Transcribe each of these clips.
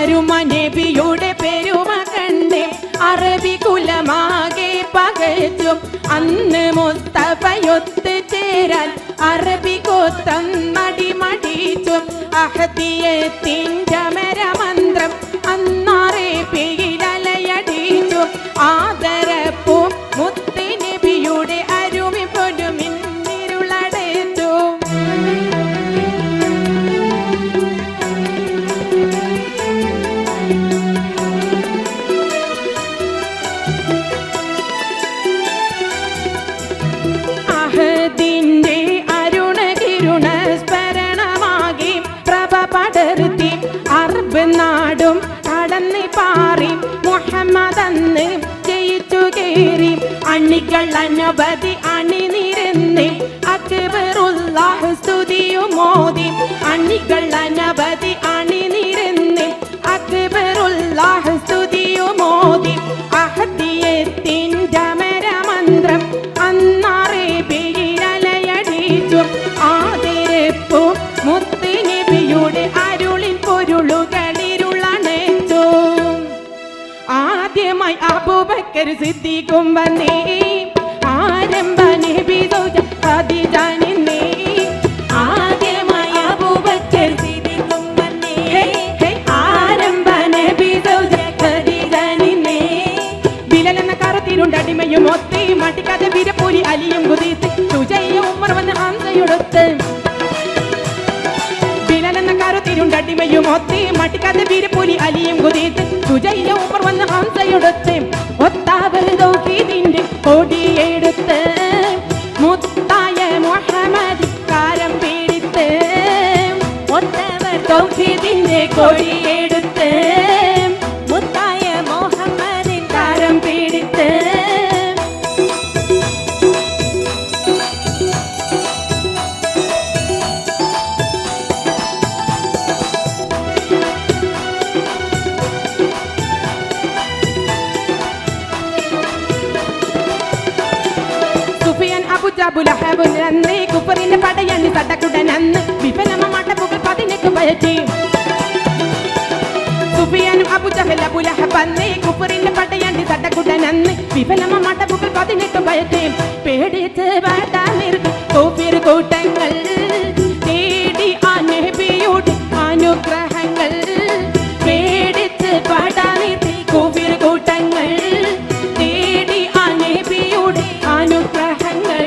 അരുമനബിയുടെ പെരുമ കണ്ടേ അറബി കുലമാകെ പകച്ചും അന്ന് മുസ്തഫയൊത്ത് ചേരാൻ അറബി കോത്തം മടിമടിച്ചും അഹദിയത്തിൻ്റെ മരമന്ത്രം അന്നറബിയിലലയടിച്ചും ആദരപ്പും മുത്ത് നബിയുടെ അരുമി പൊരുമിന്നിരുളടച്ചു. അഹദിന്റെ അരുണകിരുണ സ്മരണമാകി പ്രഭ പടർത്തി അറബ് നാടും കടന്ന് പാറി മുഹമ്മദ് ജയിച്ചു കേറി അണികൾ അനവധി അണിനിരന്ന് അക്ബറുല്ലാഹ് സ്തുതിയുമോദി അണികൾ അനവധി അണിനിരന്ന് അക്ബറുല്ലാഹ് സ്തുതിയുമോദി അഹദിയത്തിൻ്റെ മരമന്ത്രം അന്നറബിയിലലയടിച്ചു ആദരപ്പു മുത്ത് നബിയുടെ അരുളിൻ പൊരുളുകളിരുളണച്ചു. ആദ്യമായി അബൂബക്കർ സിദ്ദീഖും വന്നേ ആരംഭ നബി സൗജ ഖദീജ നിന്നേ. ആദ്യമായി അബൂബക്കർ സിദ്ദീഖും വന്നേ ആരംഭ നബി സൗജ ഖദീജ നിന്നേ. ബിലാൽ എന്ന കറുത്തിരുണ്ടടിമയും ഒത്ത് മടിക്കാതെ വീരപ്പൂരി അലിയും കുതിത്ത് സുജയ്യ ഉമർ വന്ന് ഹംസയൊടുത്ത്. ബിലാൽ എന്ന കറുത്തിരുണ്ടടിമയും ഒത്ത് മടിക്കാതെ വീരപ്പൂരി അലിയും കുതിത്ത് സുജയ്യ ഉമർ വന്ന് ഹംസയൊടുത്ത്. ഒത്താവർ തൗഹീദിന്റെ കൊടിയെടുത്ത് മുത്തായ മുഹമ്മദ് കാരം പിടിത്ത്. ഒത്തവർ തൗഹീദിന്റെ കൊടിയെടുത്ത് മുത്തായ മുഹമ്മദ് കാരം പിടിത്ത്. അബുലഹബുലന്ന് കുഫറിന്റെ പടയണി സടകുടനന്ന് വിഫലമമാട്ട പുകൾ 18 പയറ്റി. സുഫിയാനും അബൂജഹൽ അബുലഹബന്ന് കുഫറിന്റെ പടയണി സടകുടനന്ന് വിഫലമമാട്ട പുകൾ 18 പയറ്റി. പേടിച്ച് വടാനിർത്തി കുഫിർ കൂട്ടങ്ങൾ തേടി ആ നബിയുടെ അനുഗ്രഹങ്ങൾ. പേടിച്ച് വടാനിർത്തി കുഫിർ കൂട്ടങ്ങൾ തേടി ആ നബിയുടെ അനുഗ്രഹങ്ങൾ.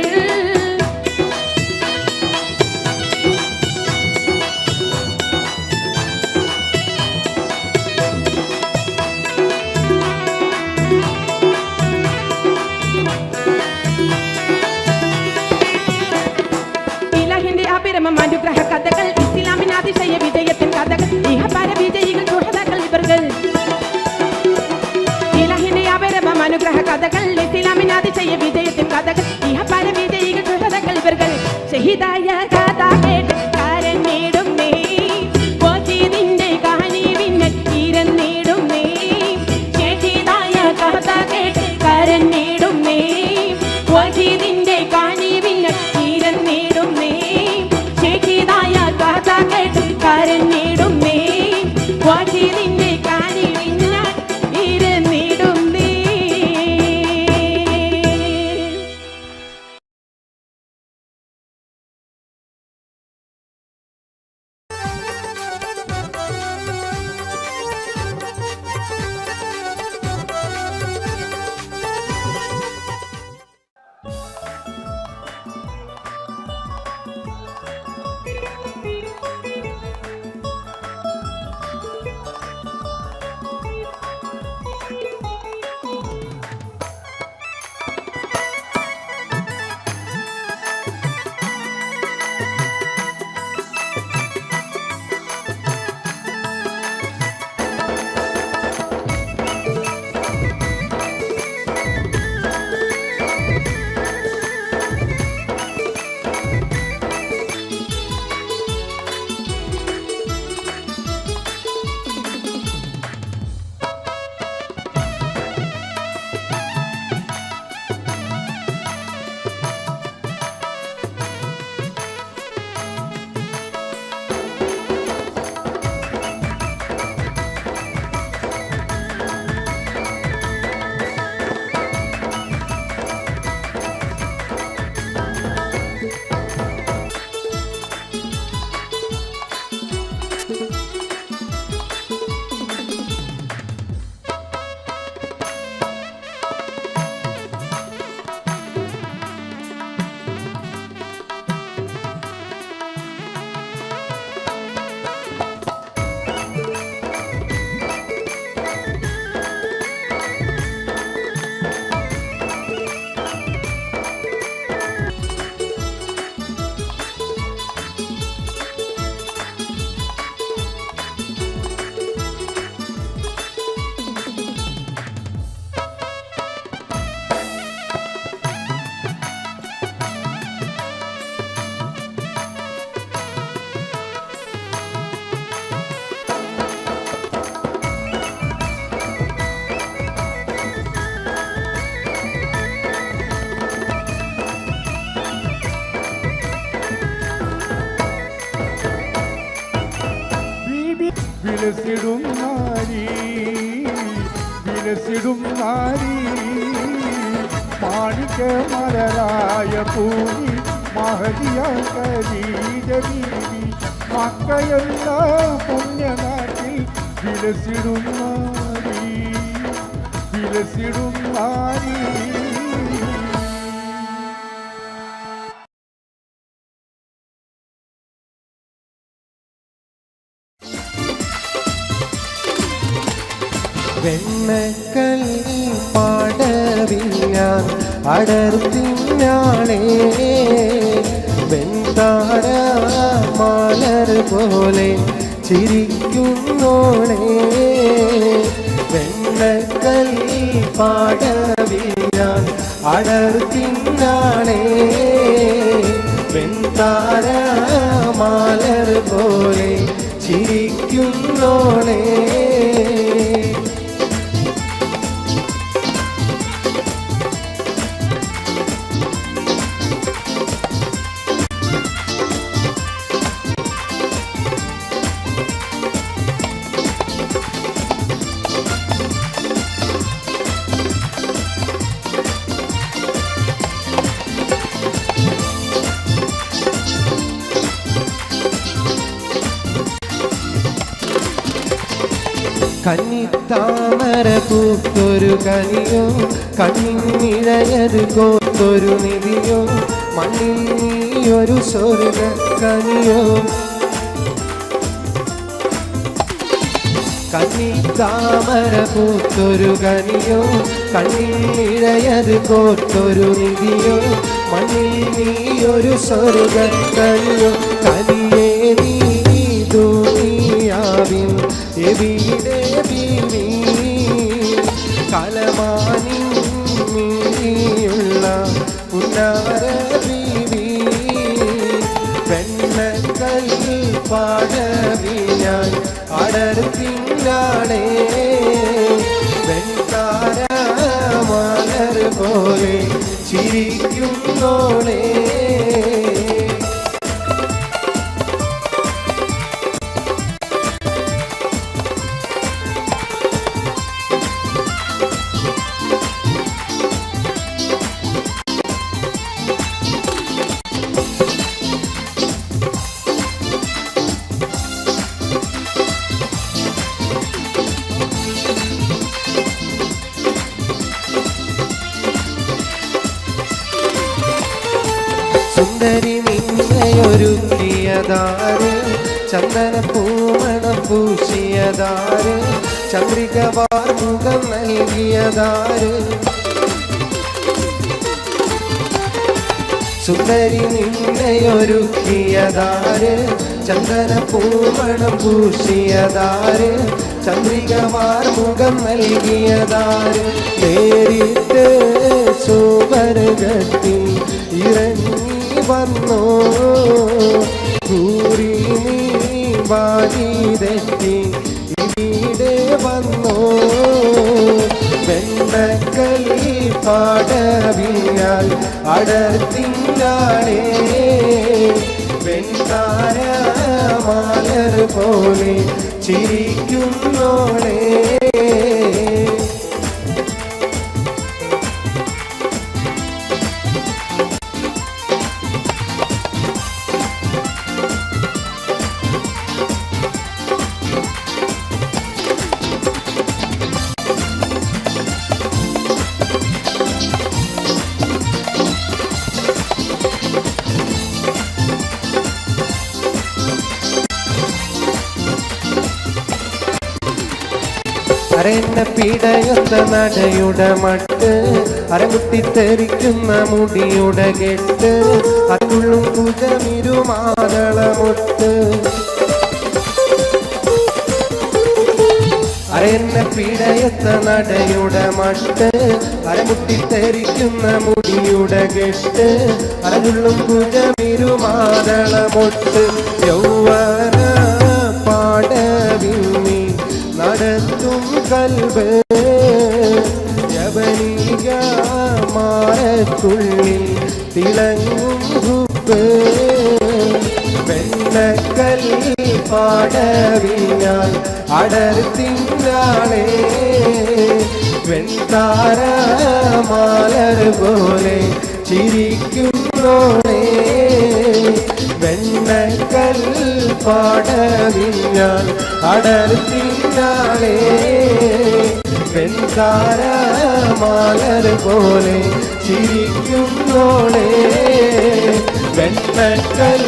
അനുഗ്രഹ കഥകൾ ഇസ്ലാമിന് അതിശയ വിജയത്തിൻ കഥകൾ ഇഹപര വിജയികൾ സുഹൃത്തുക്കൾ ഇവர்கள். ഇലാഹിന്റെ അപരമം അനുഗ്രഹ കഥകൾ ഇസ്ലാമിന് അതിശയ വിജയത്തിൻ കഥകൾ ഇഹപര വിജയികൾ സുഹൃത്തുക്കൾ ഇവர்கள். ഷഹീദായ കഥ കേട്ട് കരഞ്ഞിടും നീ വജീദിന്റെ കഹനീവിനെ ഇരന്നിടും നീ. ഷഹീദായ കഥ കേട്ട് കരഞ്ഞിടും നീ വജീദിന്റെ കഹനീവിനെ ഇരന്നിടും നീ. ഷഹീദായ കഥ കേട്ട് കരഞ്ഞിടും നീ വജീദിന്റെ കഹനീവിനെ ഇരന്നിടും നീ. വിലസിടും നാരി വിലസിടും നാരി മാണിക്ക മലരായ പൂരി മഹതിയ ഖദീജ ബീവി മക്കയുള്ള പുണ്യനാട്ടിൽ വിലസിടും നാരി വിലസിടും നാരി. വെണ്ണക്കല്ലി പാടവില്ലാൻ അടർത്തിനാളേ വെൺതാര മാലർ പോലെ ചിരിക്കുന്നോളേ വെണ്ണക്കല്ലി പാടവില്ലാൻ അടർത്തിനാളേ വെൺതാര മാലർ പോലെ ചിരിക്കുന്നോളേ കന്നിത്താമര പൂത്തൊരു കനിയോ കണ്ണിനിഴയത് കോത്തൊരു നിധിയോ മണ്ണിൽ നീയൊരു സ്വർഗ കനിയോ കന്നിത്താമര പൂത്തൊരു കനിയോ കണ്ണിനിഴയത് കോത്തൊരു നിധിയോ മണ്ണിൽ നീയൊരു സ്വർഗ കനിയോ കനിയേ നീ ദുനിയാവിൻ എവിടെ ബീവി കലമാനിയുള്ള പുന്നാര ബീവി വെണ്ണക്കല്ലി പാടവിയാൻ അടർത്തിനാളേ വെൺതാര മലർ പോലെ ചിരിക്കുന്നോളേ സുന്ദരി നിന്നയൊരുക്കിയതാര് ചന്ദന പൂമണം പൂശിയതാര് ചന്ദ്രിക വാർമുഖം നൽകിയതാര് സുന്ദരി നിന്നയൊരുക്കിയതാര് ചന്ദന പൂമണം പൂശിയതാര് ചന്ദ്രിക വാർമുഖം നൽകിയതാര് നേരിട്ട് സുവർഗത്തിൽ ഇറങ്ങി വന്നോ കൂറി നീ വാരി തെറ്റി ഇവിടെ വന്നോ വെണ്ണക്കല്ലി പാടവിയാൽ അടർത്തിനാളേ വെൺതാര മാലർ പോലെ ചിരിക്കുന്നോളേ അരന്ന പിടയുന്ന നടയുടെ മട്ട് അരമുട്ടിത്തെറിക്കുന്ന മുടിയുടെ കെട്ട് അതുള്ളും കുജമിരുമാതളമൊട്ട് അരന്ന പിടയുന്ന നടയുടെ മട്ട് അരമുട്ടിത്തെറിക്കുന്ന മുടിയുടെ കെട്ട് അതുള്ളും കുജമിരുമാതളമൊട്ട് യൗവന പാടവിന്നി നടത്തും കൽബ് യവനിക മാറത്തുള്ളിൽ തിളങ്ങും ഹുബ് വെണ്ണക്കല്ലി പാടവിയാൽ അടർത്തിനാളെ വെൺതാര മാലർ പോലെ ചിരിക്കുന്നോളെ വെണ്ണക്കൽ പാടവിഞ്ഞാൽ അടർത്തിനാളെ വെൺതാര മാലർ പോലെ ചിരിക്കുന്നോളെ വെണ്ണക്കൽ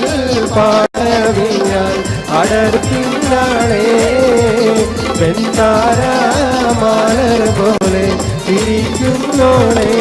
പാടവിഞ്ഞാൽ അടർത്തിനാളെ വെൺതാര മാലർ പോലെ ചിരിക്കുന്നോളെ.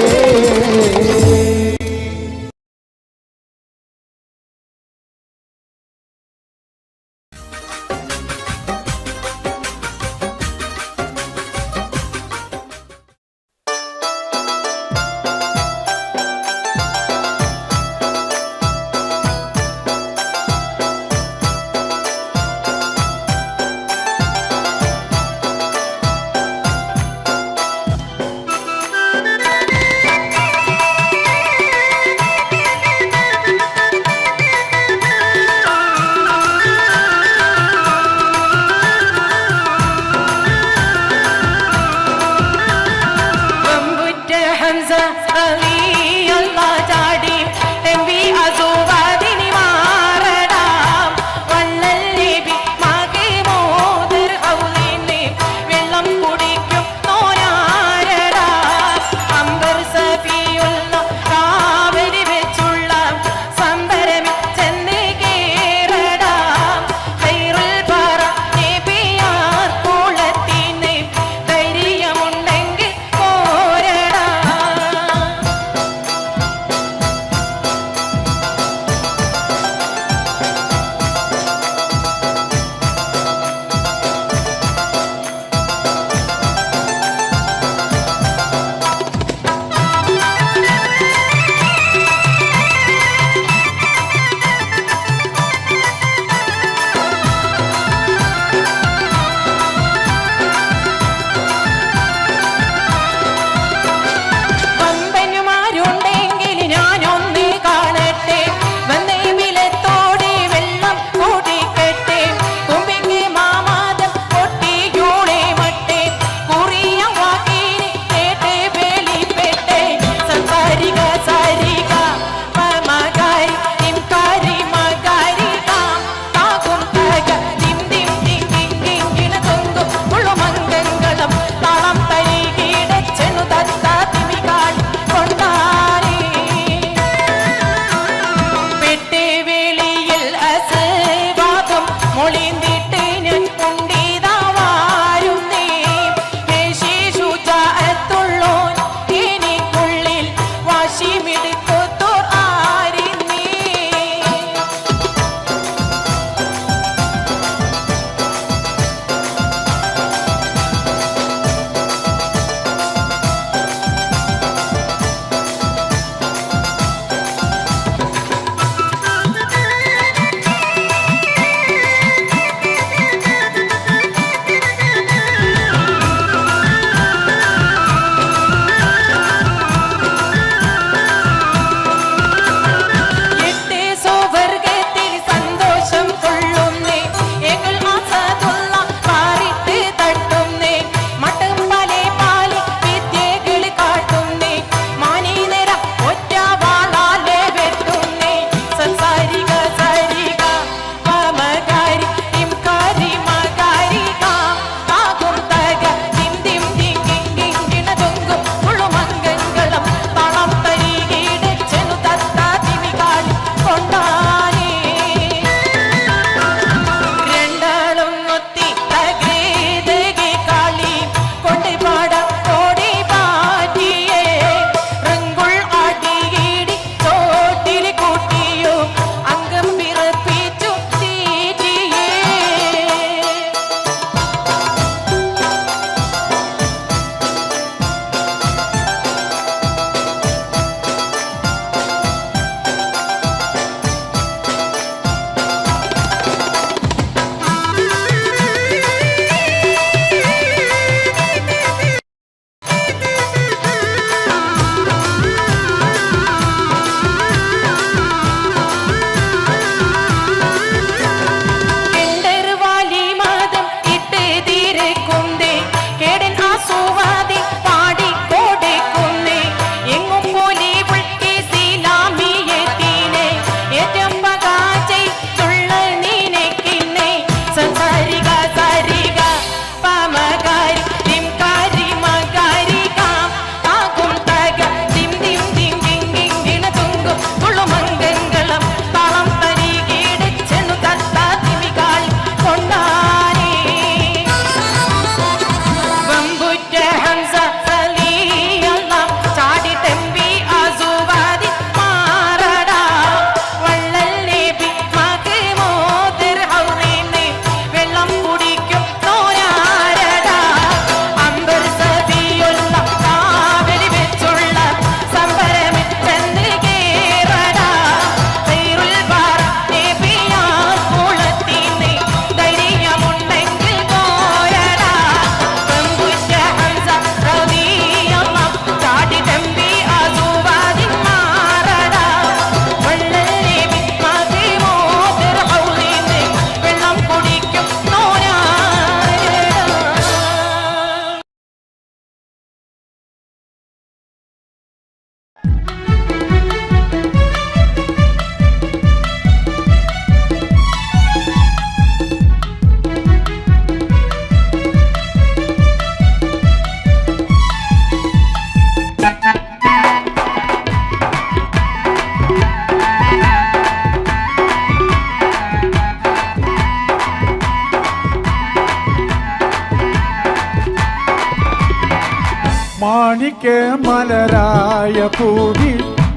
മാണിക്യ മലരായ പൂവി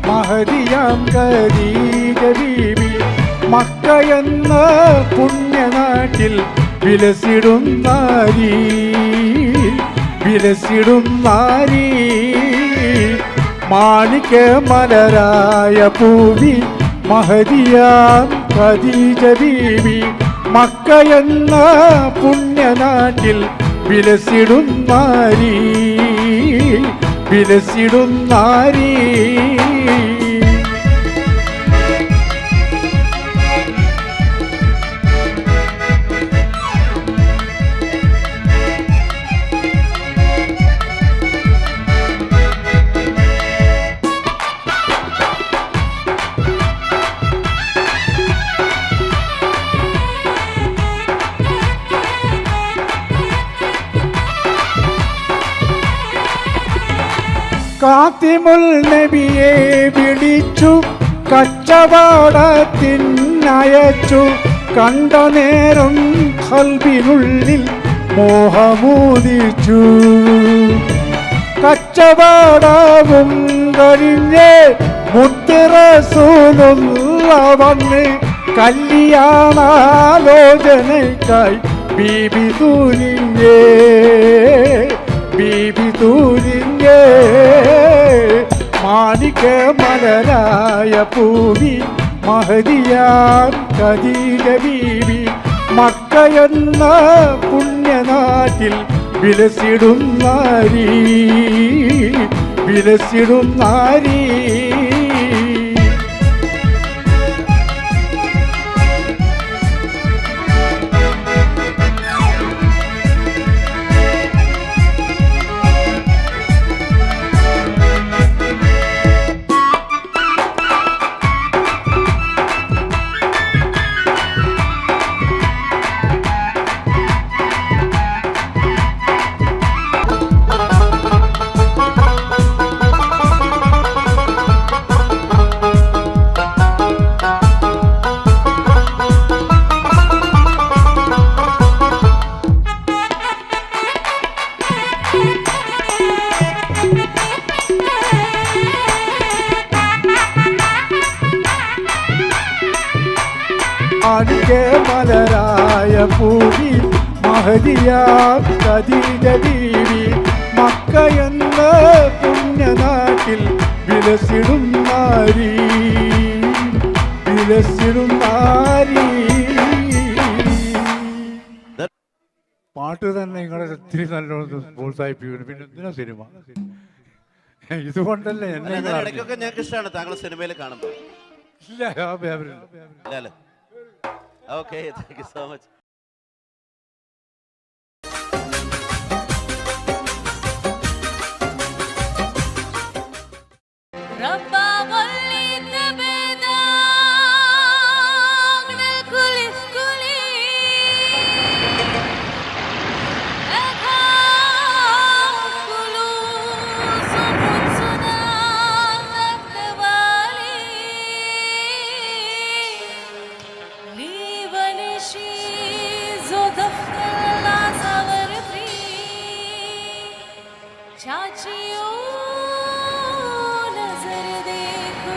മഹദിയാം ഖദീജ ബീവി മക്ക എന്ന പുണ്യനാട്ടിൽ വിലസിടും നാരി മാണിക്യ മലരായ പൂവി മഹദിയാം ഖദീജ ബീവി മക്ക എന്ന പുണ്യനാട്ടിൽ വിലസിടും നാരി കാത്തിമുൽ നബിയെ വിളിച്ചു കച്ചവടത്തിനയച്ചു കണ്ട നേരം ഖൽബിനുള്ളിൽ മോഹമൂദിച്ചു കച്ചവടവും കഴിഞ്ഞ് മുത്ത് റസൂലുള്ള വന്ന് കല്യാണാലോചനയ്ക്കായി ബീബി തൂരിഞ്ഞേ മാണിക്യ മലരായ പൂവി മഹദിയാം ഖദീജ ബീവി മക്ക എന്ന പുണ്യനാട്ടിൽ വിലസിടും നാരി മാണിക്യ മലരായ പൂവി മഹദിയാം ഖദീജ ബീവി മക്ക എന്ന പുണ്യനാട്ടിൽ വിലസിടും നാരി പാട്ട് തന്നെ നിങ്ങളെ ഒത്തിരി നല്ലോണം പ്രോത്സാഹിപ്പിക്കുന്നു. പിന്നെ എന്തിനാ സിനിമ? ഇതുകൊണ്ടല്ലേ എന്നെ ഞങ്ങൾക്ക് ഇഷ്ടമാണ് താങ്കൾ സിനിമയിൽ കാണുമ്പോൾ. ഇല്ല, Okay, thank you so much. चाचियों नजर देखो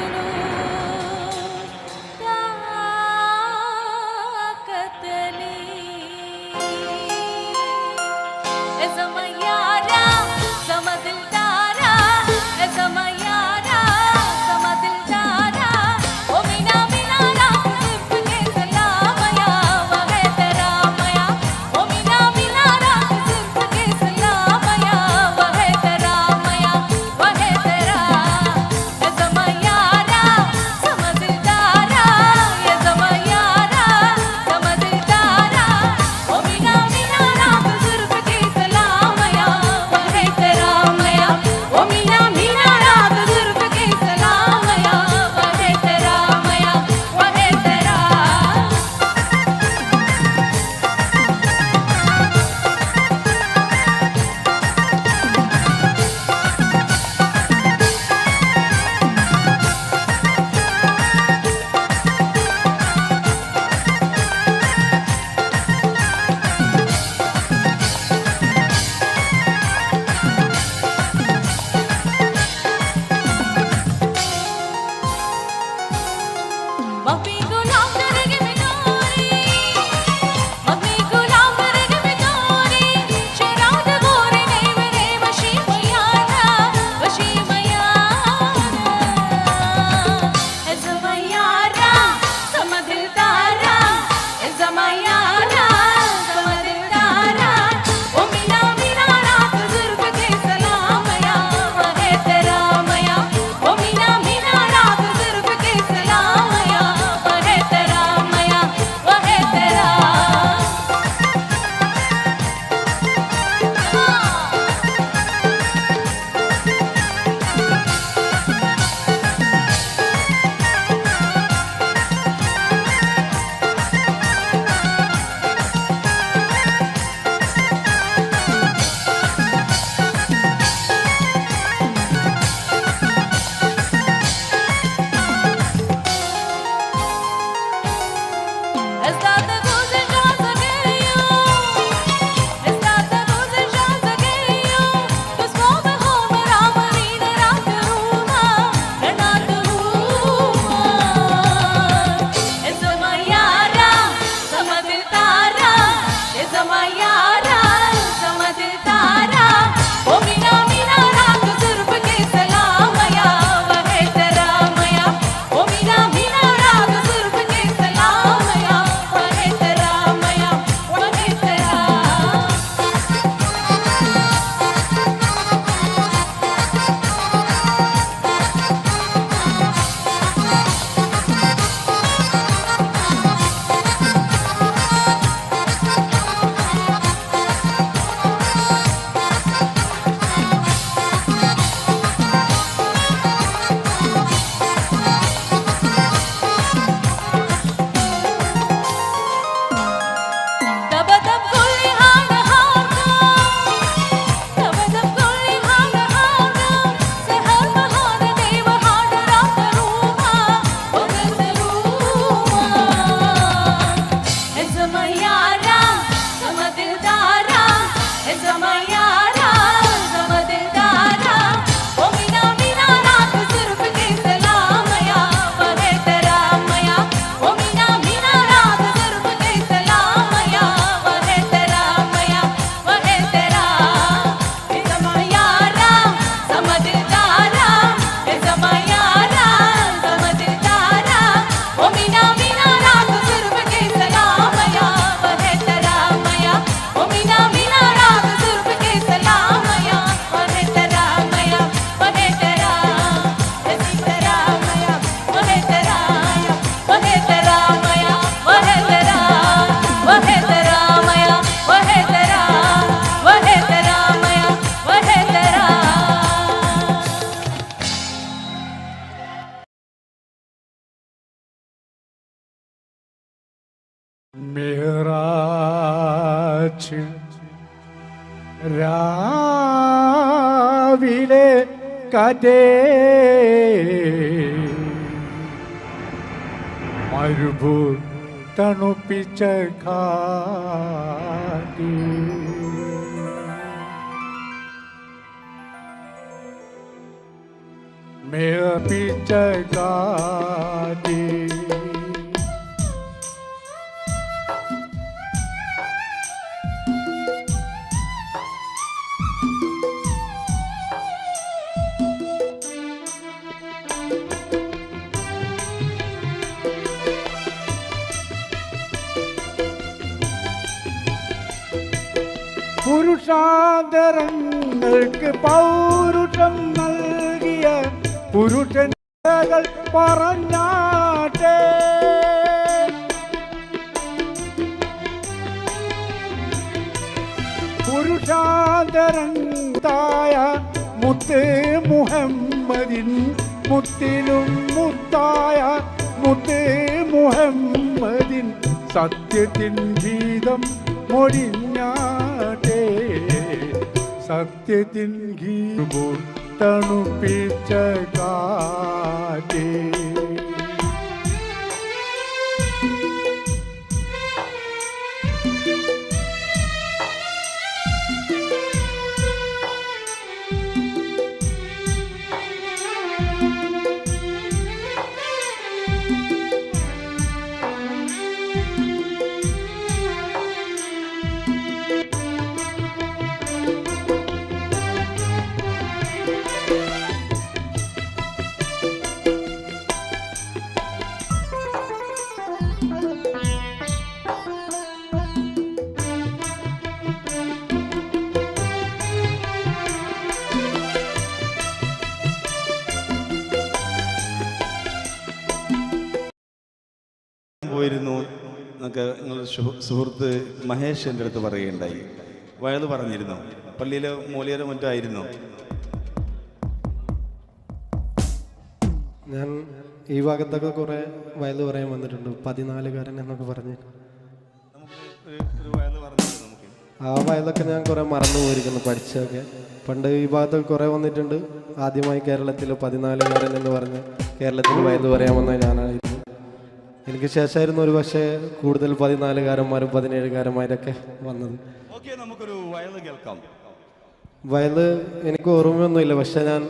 മെഹറാജ് രാവിലെ കഥേ മരുഭൂ തണുപ്പിച്ച കാറ്റ് മേപ്പിച്ച കാറ്റ് പുരുഷാന്തരങ്ങൾക്ക് പൗരുഷം നൽകിയ പുരുഷകൾ പറഞ്ഞാട്ടെ പുരുഷാന്തരങ്കായ മുത്ത് മുഹമ്മദിൻ മുത്തിലും മുത്തായ മുത്ത് മുഹമ്മദിൻ സത്യത്തിൻ ഗീതം മൊഴിഞ്ഞാട്ടെ സത്യത്തിൻ ഗീതം തണുപ്പിച്ച കാറ്റേ പോയിരുന്നു എന്നൊക്കെ നിങ്ങളുടെ സുഹൃത്ത് മഹേഷ് എൻ്റെ അടുത്ത് പറയുകയുണ്ടായി. വയത് പറഞ്ഞിരുന്നു, പള്ളിയിലെ മൂലിയരെ മറ്റായിരുന്നു. ഞാൻ ഈ ഭാഗത്തൊക്കെ കുറേ വയൽ പറയാൻ വന്നിട്ടുണ്ട്. 14കാരൻ എന്നൊക്കെ പറഞ്ഞ് ആ വയലൊക്കെ ഞാൻ കുറേ മറന്നു പോയിരിക്കുന്നു പഠിച്ചതൊക്കെ. പണ്ട് ഈ ഭാഗത്തൊക്കെ കുറേ വന്നിട്ടുണ്ട്. ആദ്യമായി കേരളത്തിൽ 14കാരൻ എന്ന് പറഞ്ഞ് കേരളത്തിൽ വയൽ പറയാൻ വന്ന ഞാനായിരുന്നു. എനിക്ക് ശേഷമായിരുന്നു ഒരു പക്ഷേ കൂടുതൽ 14കാരന്മാരും 17കാരന്മാരൊക്കെ വന്നത്. നമുക്കൊരു വയൽ കേൾക്കാം. വയൽ എനിക്ക് ഓർമ്മയൊന്നുമില്ല, പക്ഷെ ഞാൻ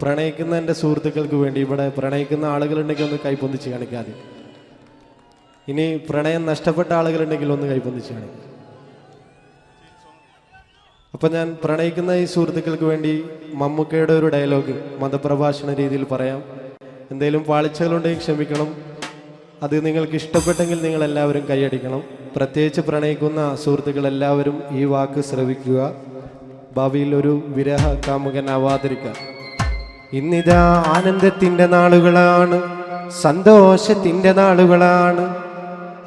പ്രണയിക്കുന്ന എൻ്റെ സുഹൃത്തുക്കൾക്ക് വേണ്ടി ഇവിടെ പ്രണയിക്കുന്ന ആളുകളുണ്ടെങ്കിൽ ഒന്ന് കൈപ്പൊന്നിച്ച് കാണിക്കാതെ. ഇനി പ്രണയം നഷ്ടപ്പെട്ട ആളുകളുണ്ടെങ്കിൽ ഒന്ന് കൈപ്പൊന്നിച്ച് കാണിക്കും. അപ്പം ഞാൻ പ്രണയിക്കുന്ന ഈ സുഹൃത്തുക്കൾക്ക് വേണ്ടി മമ്മൂക്കയുടെ ഒരു ഡയലോഗ് മതപ്രഭാഷണ രീതിയിൽ പറയാം. എന്തെങ്കിലും പാളിച്ചകളുണ്ടെങ്കിൽ ക്ഷമിക്കണം. അത് നിങ്ങൾക്ക് ഇഷ്ടപ്പെട്ടെങ്കിൽ നിങ്ങൾ എല്ലാവരും കൈയടിക്കണം. പ്രത്യേകിച്ച് പ്രണയിക്കുന്ന സുഹൃത്തുക്കൾ എല്ലാവരും ഈ വാക്ക് ശ്രവിക്കുക. ഭാവിയിൽ ഒരു വിരഹ കാമുകനാവാതിരിക്കുക. ഇന്നിതാ ആനന്ദത്തിൻ്റെ നാളുകളാണ്, സന്തോഷത്തിൻ്റെ നാളുകളാണ്.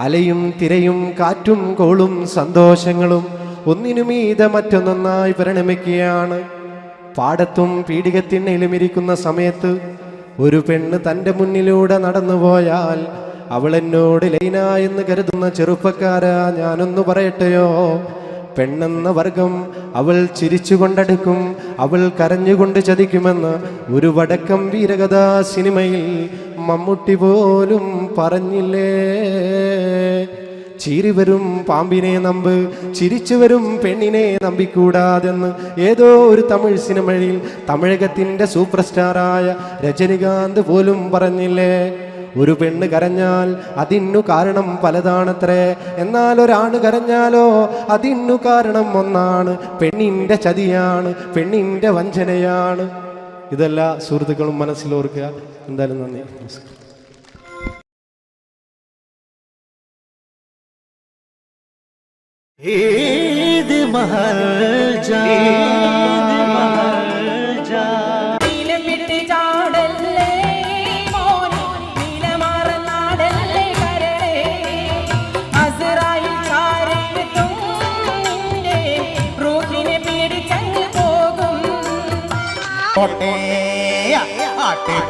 അലയും തിരയും കാറ്റും കോളും സന്തോഷങ്ങളും ഒന്നിനു മീതെ മറ്റൊന്നൊന്നായി പരിണമിക്കുകയാണ്. പാടത്തും പീഡികത്തിണ്ണയിലും ഇരിക്കുന്ന സമയത്ത് ഒരു പെണ്ണ് തൻ്റെ മുന്നിലൂടെ നടന്നുപോയാൽ അവൾ എന്നോട് ലൈന എന്ന് കരുതുന്ന ചെറുപ്പക്കാരാ, ഞാനൊന്നു പറയട്ടെയോ, പെണ്ണെന്ന വർഗം അവൾ ചിരിച്ചുകൊണ്ടടുക്കും, അവൾ കരഞ്ഞുകൊണ്ട് ചതിക്കുമെന്ന് ഒരു വടക്കം വീരകഥാ സിനിമയിൽ മമ്മൂട്ടി പോലും പറഞ്ഞില്ലേ. ചീറിവരും പാമ്പിനെ നമ്പ്, ചിരിച്ചു വരും പെണ്ണിനെ നമ്പിക്കൂടാതെന്ന് ഏതോ ഒരു തമിഴ് സിനിമയിൽ തമിഴകത്തിൻ്റെ സൂപ്പർ സ്റ്റാറായ രജനികാന്ത് പോലും പറഞ്ഞില്ലേ. ഒരു പെണ്ണ് കരഞ്ഞാൽ അതിനു കാരണം പലതാണത്രേ, എന്നാൽ ഒരാണ് കരഞ്ഞാലോ അതിനു കാരണം ഒന്നാണ്. പെണ്ണിൻ്റെ ചതിയാണ്, പെണ്ണിൻ്റെ വഞ്ചനയാണ്. ഇതെല്ലാ സുഹൃത്തുക്കളും മനസ്സിലോർക്കുക. എന്തായാലും നന്ദി, നമസ്കാരം. ईद महर्जा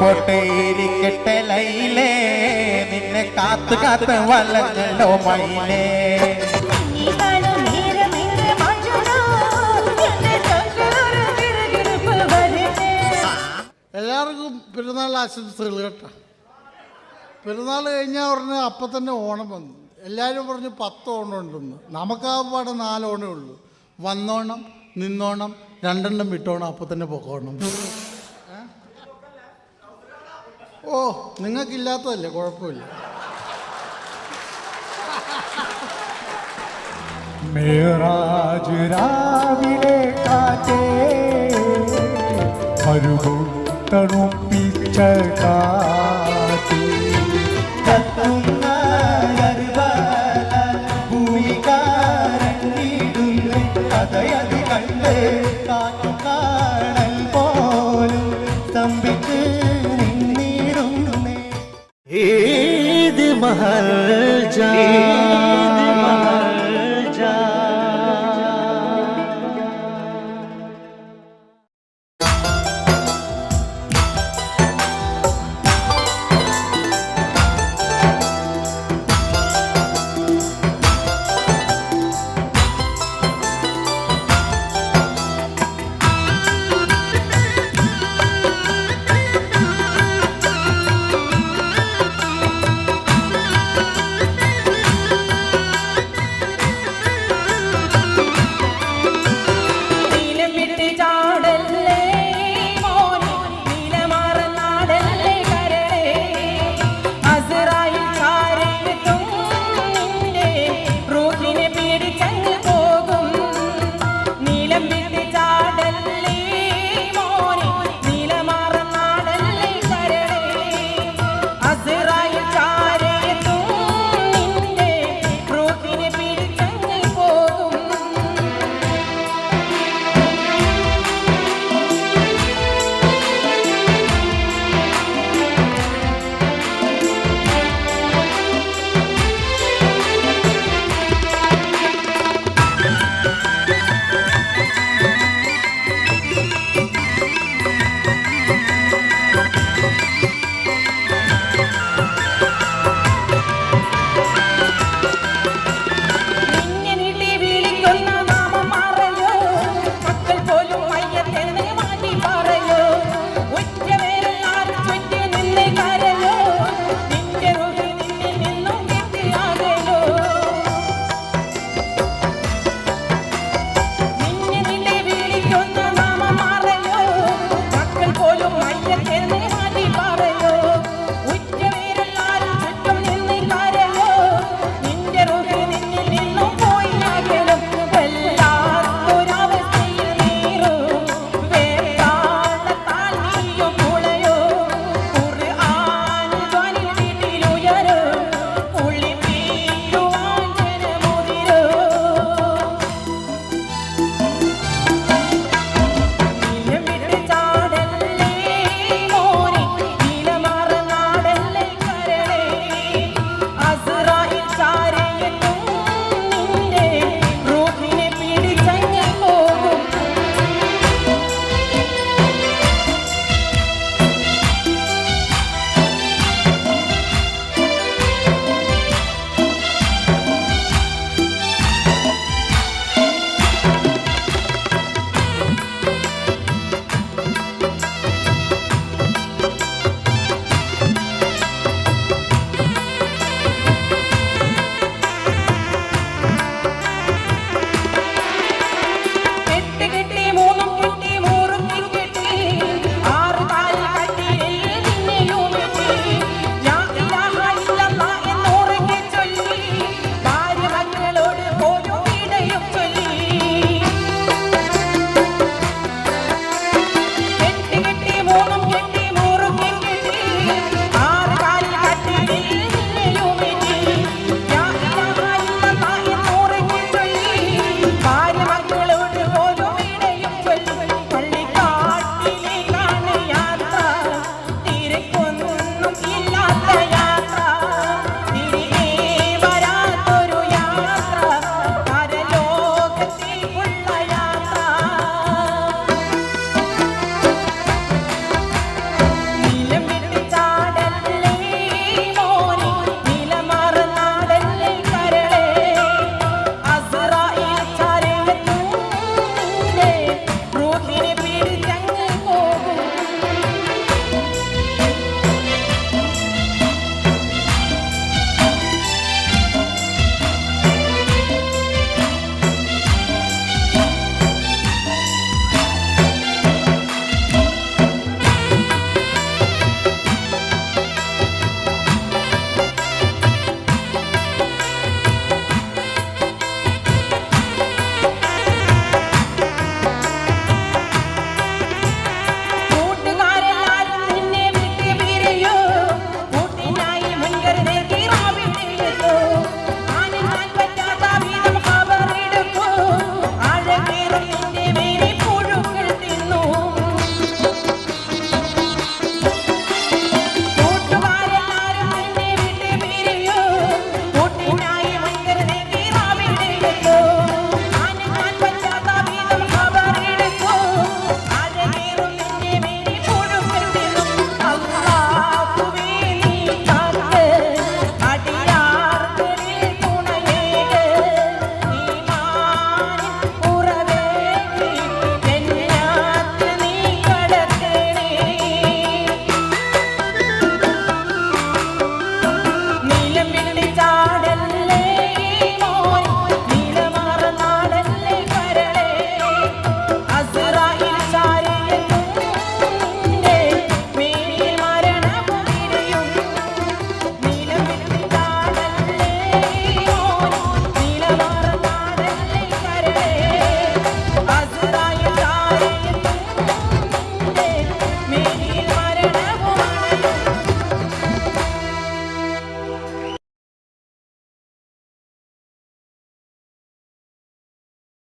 പൊട്ടേരിക്കട്ടെ ലൈലേ, നിന്നെ കാത്ത് കാത്ത് വലഞ്ഞല്ലോ മൈലേ. എല്ലാവർക്കും പെരുന്നാൾ ആശംസകൾ കേട്ടോ. പെരുന്നാൾ കഴിഞ്ഞാൽ ഉടനെ അപ്പം തന്നെ ഓണം വന്നു. എല്ലാവരും പറഞ്ഞു 10 ഓണം ഉണ്ടെന്ന്. നമുക്കാകപ്പാടെ 4 ഓണേ ഉള്ളൂ. വന്നോണം, നിന്നോണം, 2 എണ്ണം വിട്ടോണം, അപ്പം തന്നെ പൊക്കോണം. ഓ, നിങ്ങൾക്കില്ലാത്തതല്ലേ, കുഴപ്പമില്ല. മേറാജ് രാവിലെ കാറ്റേ തണുപ്പിച്ച കാറ്റ് കത്തുന്ന ഭൂമികാരണ്ടിടുന്നു കഥയത് കണ്ട് കാറ്റു കാണൽ പോലും സ്തംഭിച്ച് നിന്നിരുന്നേ. Eid മഹർജാ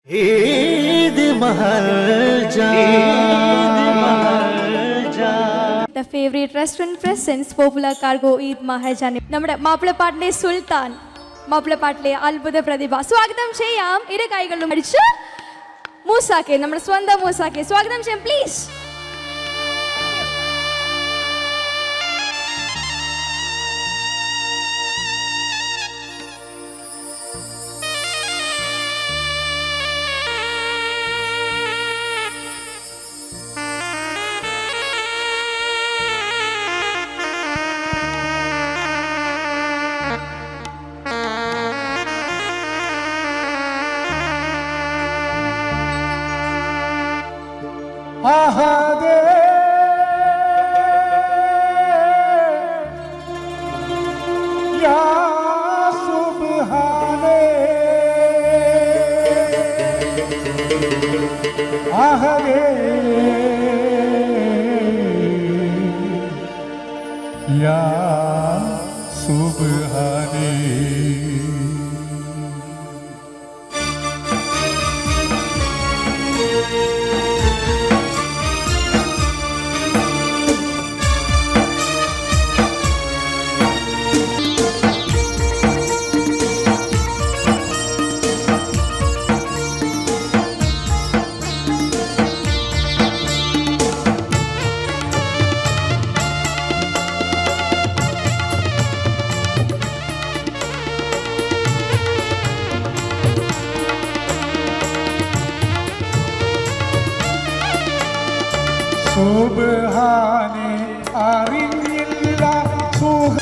The favorite restaurant presents popular cargo Eid Maharjan. നമ്മുടെ മാപ്പിളപ്പാട്ടിലെ സുൽത്താൻ, മാപ്പിളപ്പാട്ടിലെ അത്ഭുത പ്രതിഭ. സ്വാഗതം ചെയ്യാം. ഇരു കൈകളും അടിച്ച് മൂസാക്കെ, നമ്മുടെ സ്വന്തം മൂസാക്കെ സ്വാഗതം ചെയ്യാം പ്ലീസ്. സുബ്ഹാനെ അറിഞ്ഞില്ല സുഖ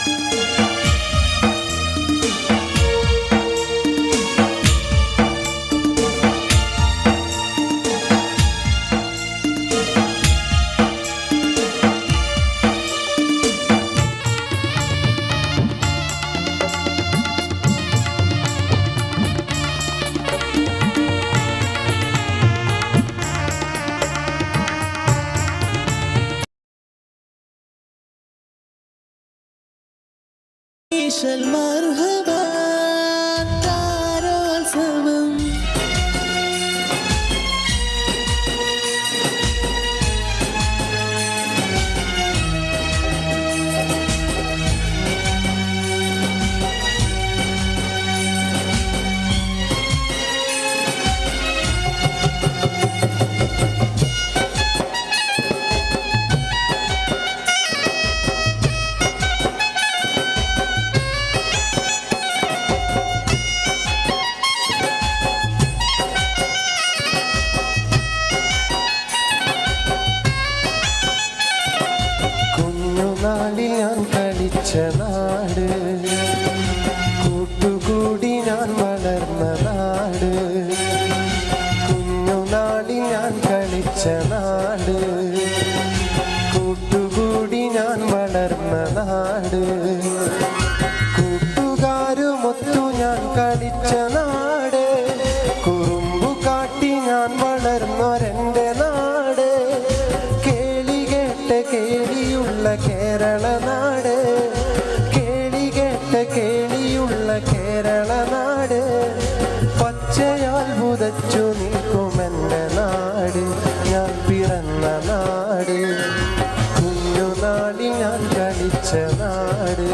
നാട് കൂട്ടുകൂടി ഞാൻ വളർന്ന നാട് കുഞ്ഞുനാളിൽ ഞാൻ കളിച്ച നാട് കൂട്ടുകൂടി ഞാൻ വളർന്ന നാട് കൂട്ടുകാരുമൊത്തു ഞാൻ കളിച്ച നാട് കുറുമ്പു കാട്ടി ഞാൻ വളർന്നൊരെൻ്റെ നാട് കേളി കേട്ട കേളിയുള്ള കേരള നാട് കേളി കേട്ട കേളിയുള്ള കേരള നാട് പച്ചയാൽ പുതച്ചു നിൽക്കുമെൻ്റെ നാട് ഞാൻ പിറന്ന നാട് കുഞ്ഞുനാളിൽ ഞാൻ കളിച്ച നാട്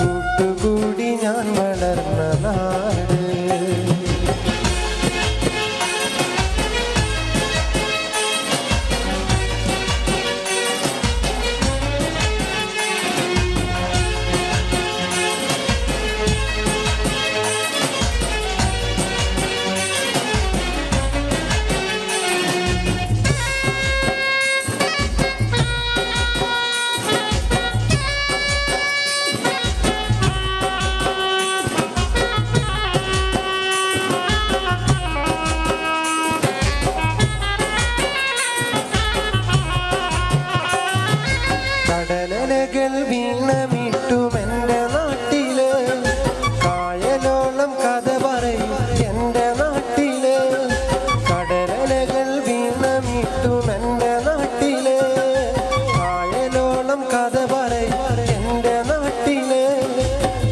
കൂട്ടുകൂടി ഞാൻ വളർന്ന നാട് കടലലകൾ വീണമിട്ടുമെൻ്റെ നാട്ടില് കായലോളം കഥ പറയും എൻ്റെ നാട്ടില് കടലലകൾ വീണമിട്ടുമെൻ്റെ നാട്ടില് കായലോളം കഥ പറയും എൻ്റെ നാട്ടില്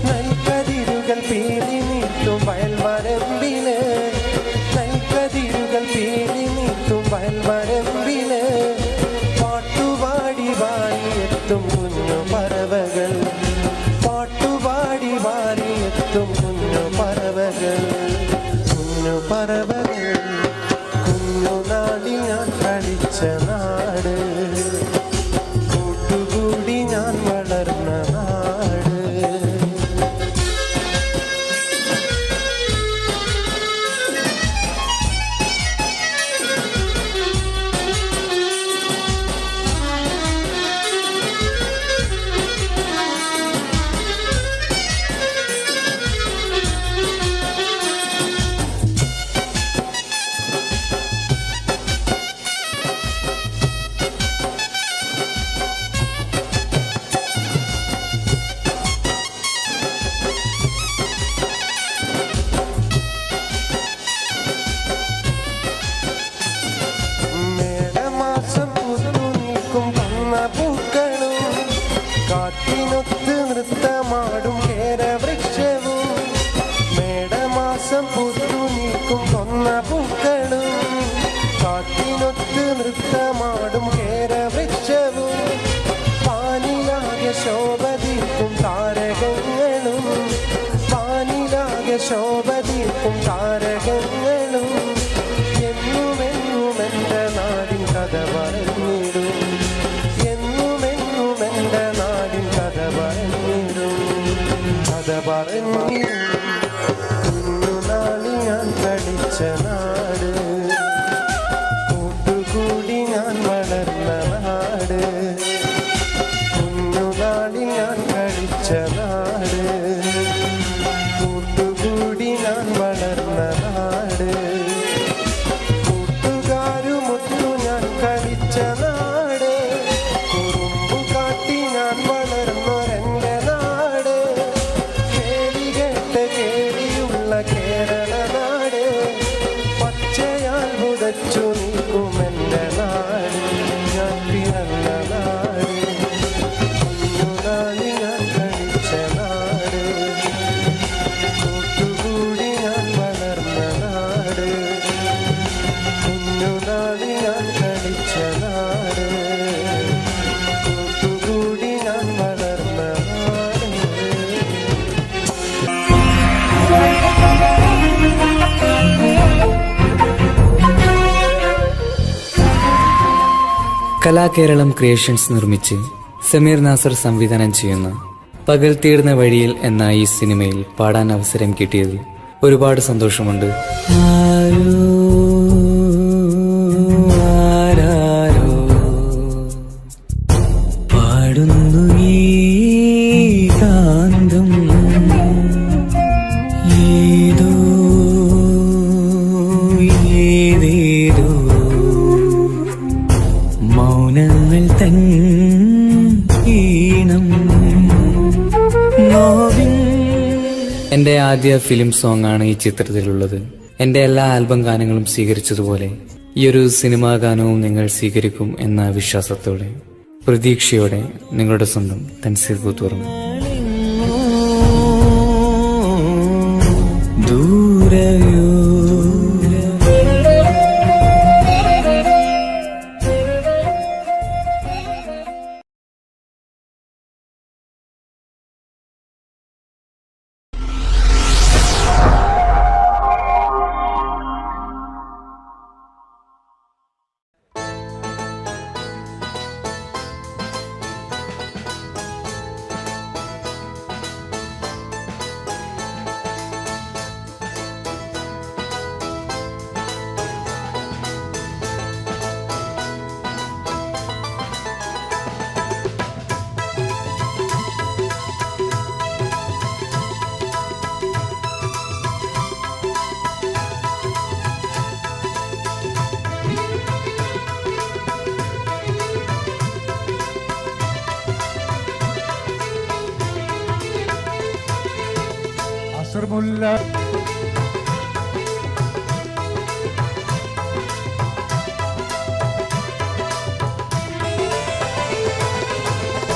നെൽക്കതിരുകൾ പീലി നീട്ടും വയൽവരമ്പില് നൃത്തമാടും കേരവൃക്ഷവും മേടമാസം പുതു നീക്കും കൊന്ന പൂക്കളും കാറ്റിനൊത്ത് നൃത്തമാടും കേരവൃക്ഷവും പാനിലാകെ ശോഭതീർക്കും താരകങ്ങളും പാനിലാകെ ശോഭതീർക്കും താരകങ്ങളും എന്നുമെന്നും എൻ്റെ നാടിൻ കഥ പറഞ്ഞിടും എന്നുമെന്നും എൻ്റെ നാടിൻ കഥ പറഞ്ഞിടും കഥ പറഞ്ഞിടും കുഞ്ഞുനാളിൽ ഞാൻ കളിച്ച നാട് കൂട്ടുകൂടി ഞാൻ വളർന്ന നാട് കുഞ്ഞുനാളിൽ ഞാൻ കളിച്ച നാട് കൂട്ടുകൂടി ഞാൻ വളർന്ന നാട് കൂട്ടുകാരുമൊത്തു ഞാൻ കളിച്ച നാട് കുറുമ്പു കാട്ടി ഞാൻ വളർന്നൊരെൻ്റെ നാട് കേളി കേട്ട കേളിയുള്ള കേരള നാട് പച്ചയാൽ ഉദച്ചു നീക്കുമെൻ്റെ നാട് ഞാൻ പിറന്ന നാട് കുഞ്ഞുനാളിൽ ഞാൻ കളിച്ച നാട് കൂട്ടുകൂടി ഞാൻ വളർന്ന നാട് കുഞ്ഞുനാളിൽ ഞാൻ കളിച്ച നാട് കൂട്ടുകൂടി ഞാൻ വളർന്ന നാട്. കലാകേരളം ക്രിയേഷൻസ് നിർമ്മിച്ച് സമീർ നാസർ സംവിധാനം ചെയ്യുന്ന പകൽ തീർന്ന വഴിയിൽ എന്ന ഈ സിനിമയിൽ പാടാൻ അവസരം കിട്ടിയതിൽ ഒരുപാട് സന്തോഷമുണ്ട്. ആരാരോ പാടുന്നു ഈ കാന്തം ഏതോ ഏതേതോ മൗനങ്ങൾ തൻ ഈണം നോവിൻ. എൻ്റെ ആദ്യ ഫിലിം സോങ് ആണ് ഈ ചിത്രത്തിലുള്ളത്. എൻ്റെ എല്ലാ ആൽബം ഗാനങ്ങളും സ്വീകരിച്ചതുപോലെ ഈ ഒരു സിനിമാ ഗാനവും നിങ്ങൾ സ്വീകരിക്കും എന്ന വിശ്വാസത്തോടെ പ്രതീക്ഷയോടെ നിങ്ങളുടെ സ്വന്തം തൻസീർ കൂത്തുപറമ്പ്. ദൂരയോ അസർമുല്ല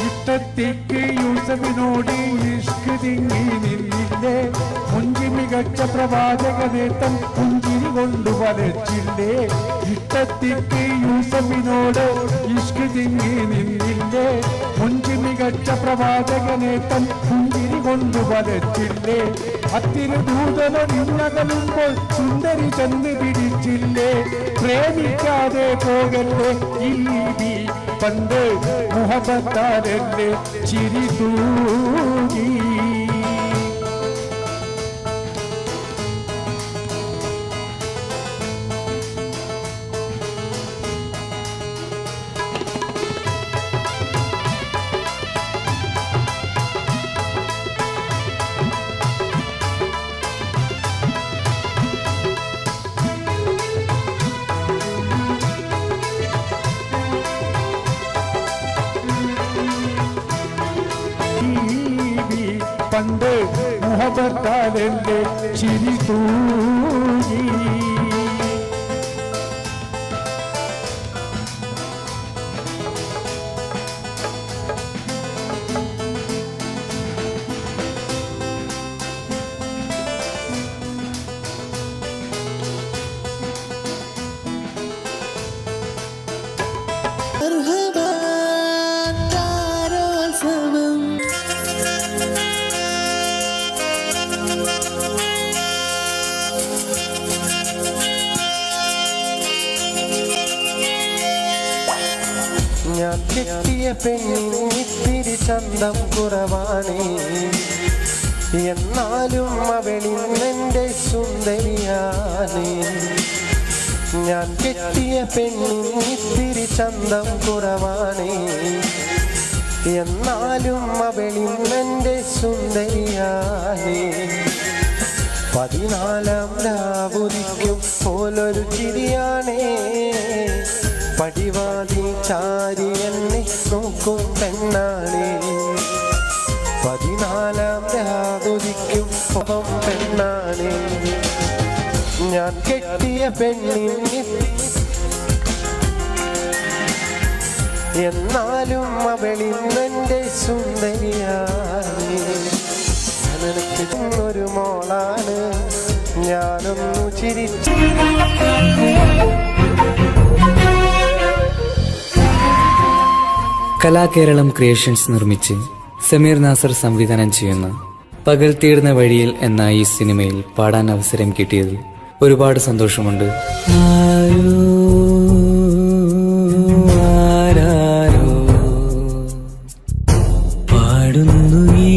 ഇഷ്ടത്തേക്ക് യൂസഫിനോട് ഇഷ്ക് തിങ്ങി നിന്നില്ലേ മുഞ്ചി മികച്ച പ്രവാചകനേട്ടൻ പുഞ്ചിരി കൊണ്ടു വലച്ചില്ലേ ഇഷ്ടത്തേക്ക് യൂസഫിനോട് ഇഷ്ക് തിങ്ങി നിന്നില്ലേ മുഞ്ചി മികച്ച പ്രവാചകനേട്ടൻ പുഞ്ചിരി കൊണ്ടു വലച്ചില്ലേ അത്തിരി ദൂതന നിന്നകലുമ്പോൾ സുന്ദരി ചെന്ന് പിടിച്ചില്ലേ പ്രേമിക്കാതെ പോകല്ലേ ഈ പണ്ട് മുഹബത്താലല്ലേ ചിരി തൂകി പണ്ട് മുഹബത്താലല്ലേ ചിരി തൂകി പെണ്ണിത്തിരി ചന്തം കുറവാണ്, എന്നാലും അവളിന്നെൻ്റെ സുന്ദരിയാണ്. ഞാൻ കെട്ടിയ പെണ്ണിത്തിരി ചന്തം കുറവാണ്, എന്നാലും അവളിന്നെൻ്റെ സുന്ദരിയാണ്. 14-ാം രാവുദിക്കും പോലൊരു ചിരിയാണേ, പടിവാതി ചാരി എന്നെ നോക്കും പെണ്ണാണേ. 14-ാം രാവുദിക്കും ഒപ്പം പെണ്ണാണേ. ഞാൻ കെട്ടിയ പെണ്ണിന് എന്നാലും അവളിന്നെൻ്റെ സുന്ദരിയാണ്. ഒരു മോളാണ്, ഞാനൊന്നു ചിരിച്ചു. കലാകേരളം ക്രിയേഷൻസ് നിർമ്മിച്ച് സമീർ നാസർ സംവിധാനം ചെയ്യുന്ന പകൽ തീർന്ന വഴിയിൽ എന്ന ഈ സിനിമയിൽ പാടാൻ അവസരം കിട്ടിയതിൽ ഒരുപാട് സന്തോഷമുണ്ട്. പാടുന്നു ഈ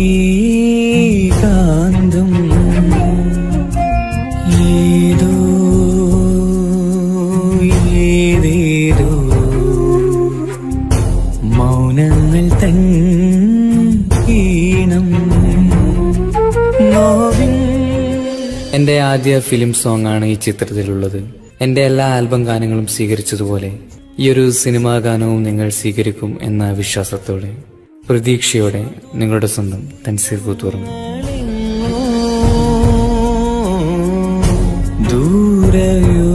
കാന്തം ഏതോ ഏതേതോ മൗനങ്ങൾ തൻ ഈണം. എൻ്റെ ആദ്യ ഫിലിം സോങ് ആണ് ഈ ചിത്രത്തിലുള്ളത്. എൻ്റെ എല്ലാ ആൽബം ഗാനങ്ങളും സ്വീകരിച്ചതുപോലെ ഈ ഒരു സിനിമാ ഗാനവും നിങ്ങൾ സ്വീകരിക്കും എന്ന വിശ്വാസത്തോടെ പ്രതീക്ഷയോടെ നിങ്ങളുടെ സ്വന്തം തൻസീർ കൂത്തുപറമ്പ്. ദൂരയോ